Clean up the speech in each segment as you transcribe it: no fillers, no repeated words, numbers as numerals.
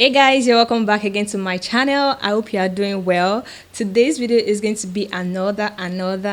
Hey guys, you're welcome back again to my channel. I hope you are doing well. Today's video is going to be another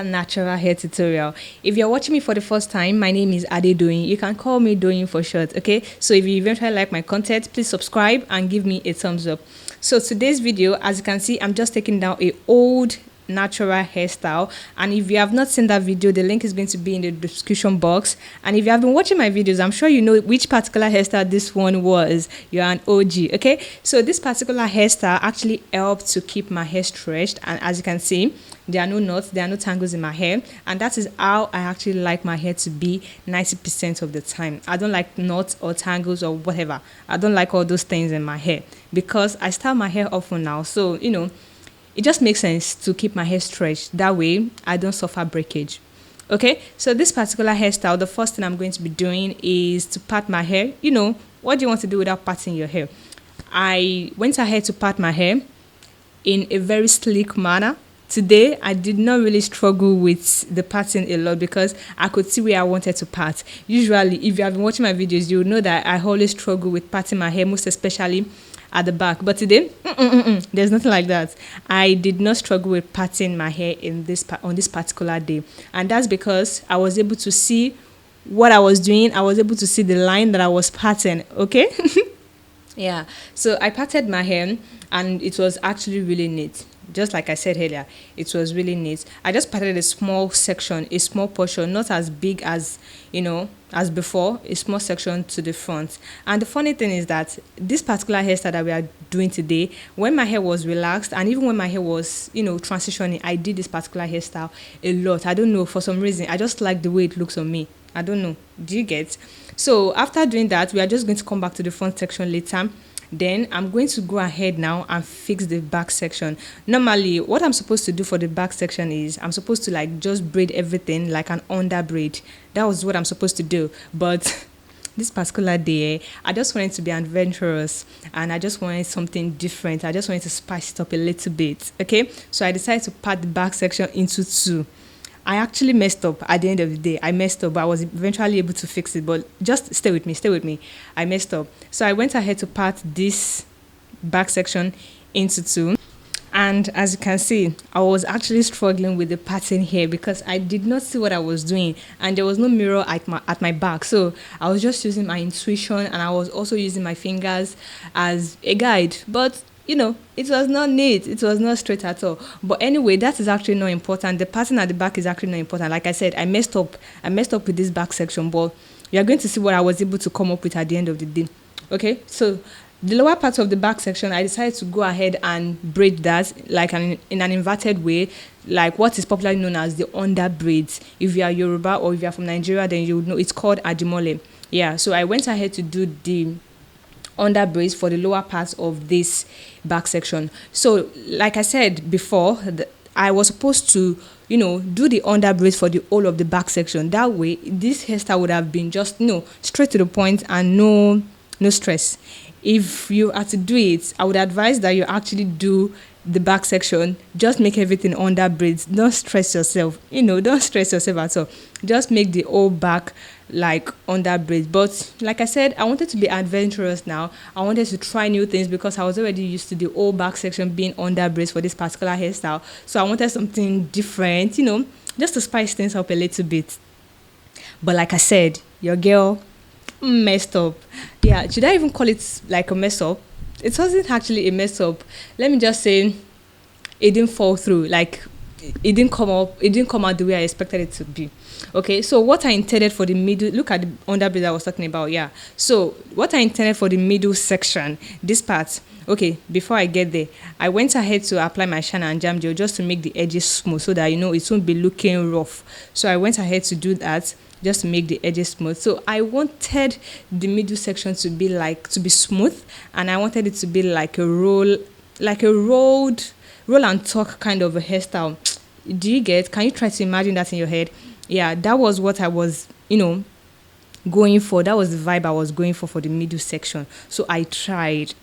natural hair tutorial. If you're watching me for the first time, my name is Ade Doing. You can call me Doing for short, okay? So if you eventually like my content, please subscribe and give me a thumbs up. So today's video, as you can see, I'm just taking down a old natural hairstyle, and if you have not seen that video, the link is going to be in the description box. And if you have been watching my videos, I'm sure you know which particular hairstyle this one was. You're an OG, okay? So this particular hairstyle actually helped to keep my hair stretched, and as you can see, there are no knots, there are no tangles in my hair, and that is how I actually like my hair to be 90% of the time. I don't like knots or tangles or whatever. I don't like all those things in my hair because I style my hair often now, so you know, it just makes sense to keep my hair stretched. That way, I don't suffer breakage. Okay, so this particular hairstyle, the first thing I'm going to be doing is to part my hair. You know, what do you want to do without parting your hair? I went ahead to part my hair in a very sleek manner. Today, I did not really struggle with the parting a lot because I could see where I wanted to part. Usually, if you have been watching my videos, you will know that I always struggle with parting my hair, most especially at the back. But today, there's nothing like that. I did not struggle with parting my hair in on this particular day, and that's because I was able to see what I was doing. I was able to see the line that I was parting. Okay. Yeah, so I parted my hair and it was actually really neat. Just like I said earlier, it was really neat. I just parted a small section, a small portion, not as big as, you know, as before, a small section to the front. And the funny thing is that this particular hairstyle that we are doing today, when my hair was relaxed and even when my hair was, you know, transitioning, I did this particular hairstyle a lot. I don't know, for some reason, I just like the way it looks on me. I don't know. Do you get? So after doing that, we are just going to come back to the front section later. Then I'm going to go ahead now and fix the back section. Normally, what I'm supposed to do for the back section is I'm supposed to like just braid everything like an under braid. That was what I'm supposed to do. But this particular day, I just wanted to be adventurous and I just wanted something different. I just wanted to spice it up a little bit. Okay, so I decided to part the back section into two. I actually messed up at the end of the day. I messed up, but I was eventually able to fix it. But just stay with me, stay with me. I messed up. So I went ahead to part this back section into two. And as you can see, I was actually struggling with the pattern here because I did not see what I was doing. And there was no mirror at my back. So I was just using my intuition and I was also using my fingers as a guide. But you know, it was not neat. It was not straight at all. But anyway, that is actually not important. The pattern at the back is actually not important. Like I said, I messed up. I messed up with this back section, but you're going to see what I was able to come up with at the end of the day. Okay, so the lower part of the back section, I decided to go ahead and braid that like in an inverted way, like what is popularly known as the under braids. If you are Yoruba or if you are from Nigeria, then you would know it's called ajimole. Yeah, so I went ahead to do the under braids for the lower part of this back section. So like I said before, I was supposed to, you know, do the under braids for the whole of the back section. That way this hairstyle would have been just, you know, straight to the point and no stress. If you are to do it, I would advise that you actually do the back section, just make everything under braids. Don't stress yourself, you know, don't stress yourself at all. Just make the whole back like under braids. But like I said, I wanted to be adventurous now. I wanted to try new things because I was already used to the whole back section being under braids for this particular hairstyle. So I wanted something different, you know, just to spice things up a little bit. But like I said, your girl messed up. Yeah, should I even call it like a mess up? It wasn't actually a mess up. Let me just say it didn't fall through. Like it didn't come up, it didn't come out the way I expected it to be. Okay, so what I intended for the middle, look at the underbraid I was talking about. Yeah, so what I intended for the middle section, this part. Okay, before I get there, I went ahead to apply my shine and jam gel just to make the edges smooth so that, you know, it won't be looking rough. So I went ahead to do that just to make the edges smooth. So I wanted the middle section to be smooth, and I wanted it to be like a roll and tuck kind of a hairstyle. Do you get? Can you try to imagine that in your head? Yeah, that was what I was, you know, going for. That was the vibe I was going for the middle section. So I tried.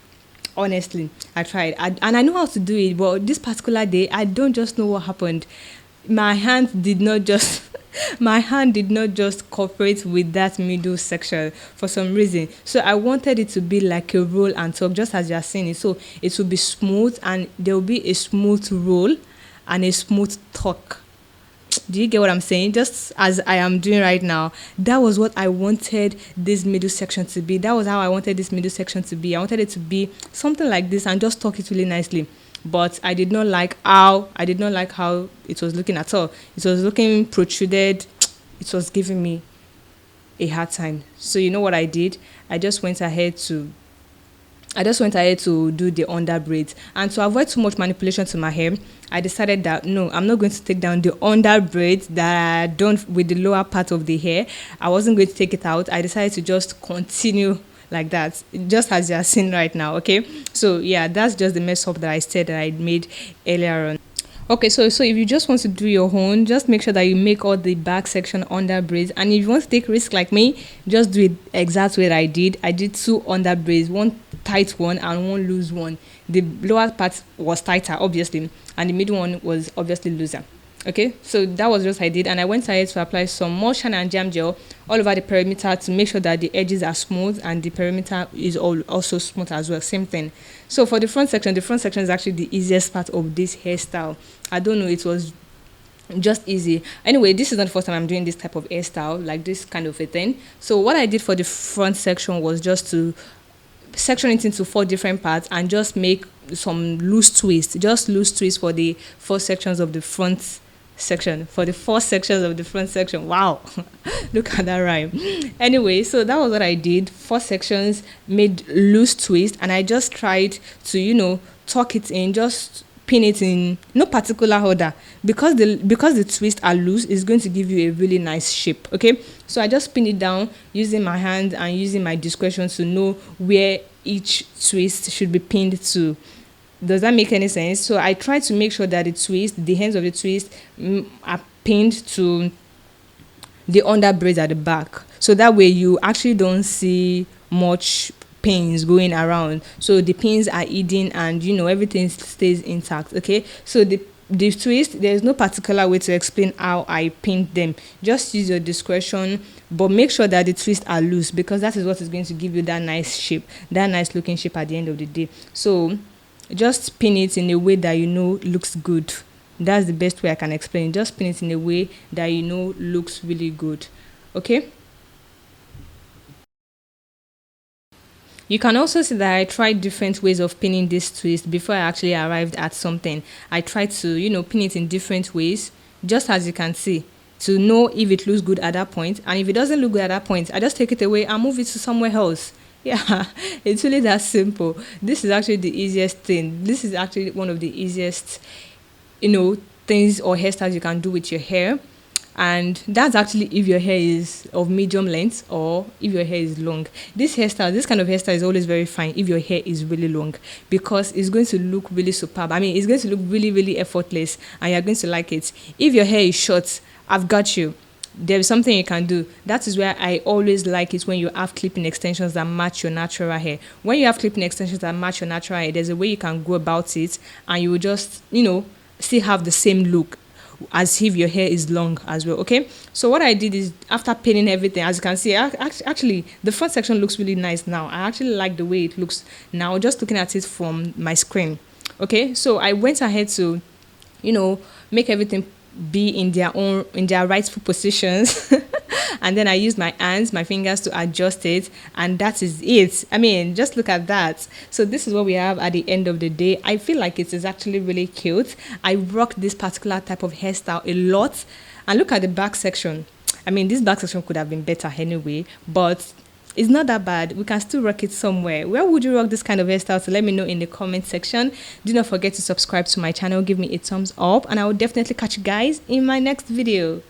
Honestly, I tried. And I know how to do it, but this particular day, I don't just know what happened. My hands did not just my hand did not just cooperate with that middle section for some reason. So I wanted it to be like a roll and talk, just as you are saying it. So it will be smooth and there will be a smooth roll and a smooth talk. Do you get what I'm saying? Just as I am doing right now, that was what I wanted this middle section to be. That was how I wanted this middle section to be. I wanted it to be something like this and just talk it really nicely. But I did not like how it was looking at all. It was looking protruded. It was giving me a hard time. So you know what I did? I just went ahead to do the under braids. And to avoid too much manipulation to my hair, I decided that no, I'm not going to take down the under braids that are done with the lower part of the hair. I wasn't going to take it out. I decided to just continue like that, just as you're seeing right now. Okay. So yeah, that's just the mess up that I said that I made earlier on. Okay, so if you just want to do your own, just make sure that you make all the back section under braids. And if you want to take risk like me, just do it exact way that I did. I did two under braids, one tight one and one loose one. The lower part was tighter, obviously, and the middle one was obviously looser. Okay, so that was just what I did, and I went ahead to apply some more shine and jam gel all over the perimeter to make sure that the edges are smooth and the perimeter is also smooth as well. Same thing. So for the front section is actually the easiest part of this hairstyle. I don't know, it was just easy. Anyway, this is not the first time I'm doing this type of hairstyle, like this kind of a thing. So what I did for the front section was just to section it into 4 different parts and just make some loose twists, just loose twists for the 4 sections of the front section, for the 4 sections of the front section. Wow. Look at that rhyme. Anyway, so that was what I did. 4 sections, made loose twist, and I just tried to tuck it in, just pin it in no particular order, because the twists are loose, it's going to give you a really nice shape. Okay, so I just pin it down using my hand and using my discretion to know where each twist should be pinned to. Does that make any sense? So I try to make sure that the ends of the twist are pinned to the under braids at the back. So that way you actually don't see much pins going around. So the pins are hidden and everything stays intact. Okay. So the twist, there's no particular way to explain how I pinned them. Just use your discretion, but make sure that the twists are loose, because that is what is going to give you that nice shape, that nice looking shape at the end of the day. So just pin it in a way that looks good. That's the best way I can explain it. Just pin it in a way that looks really good. Okay. You can also see that I tried different ways of pinning this twist before I actually arrived at something. I tried to pin it in different ways, just as you can see, to know if it looks good at that point. And if it doesn't look good at that point, I just take it away and move it to somewhere else. Yeah, it's really that simple. This is actually the easiest thing. This is actually one of the easiest, things or hairstyles you can do with your hair. And that's actually if your hair is of medium length or if your hair is long. This kind of hairstyle is always very fine if your hair is really long, because it's going to look really superb. I mean, it's going to look really, really effortless and you're going to like it. If your hair is short, I've got you. There's something you can do. That is where I always like it, when you have clipping extensions that match your natural hair. When you have clipping extensions that match your natural hair, there's a way you can go about it and you will just, still have the same look as if your hair is long as well. Okay, so what I did is, after pinning everything, as you can see, actually the front section looks really nice now. I actually like the way it looks now, just looking at it from my screen. Okay, so I went ahead to make everything be in their rightful positions. And then I used my hands, my fingers to adjust it, and that is it. I mean, just look at that. So this is what we have at the end of the day. I feel like it is actually really cute. I rock this particular type of hairstyle a lot. And look at the back section. I mean, this back section could have been better anyway, but it's not that bad. We can still rock it somewhere. Where would you rock this kind of hairstyle? So let me know in the comment section. Do not forget to subscribe to my channel. Give me a thumbs up, and I will definitely catch you guys in my next video.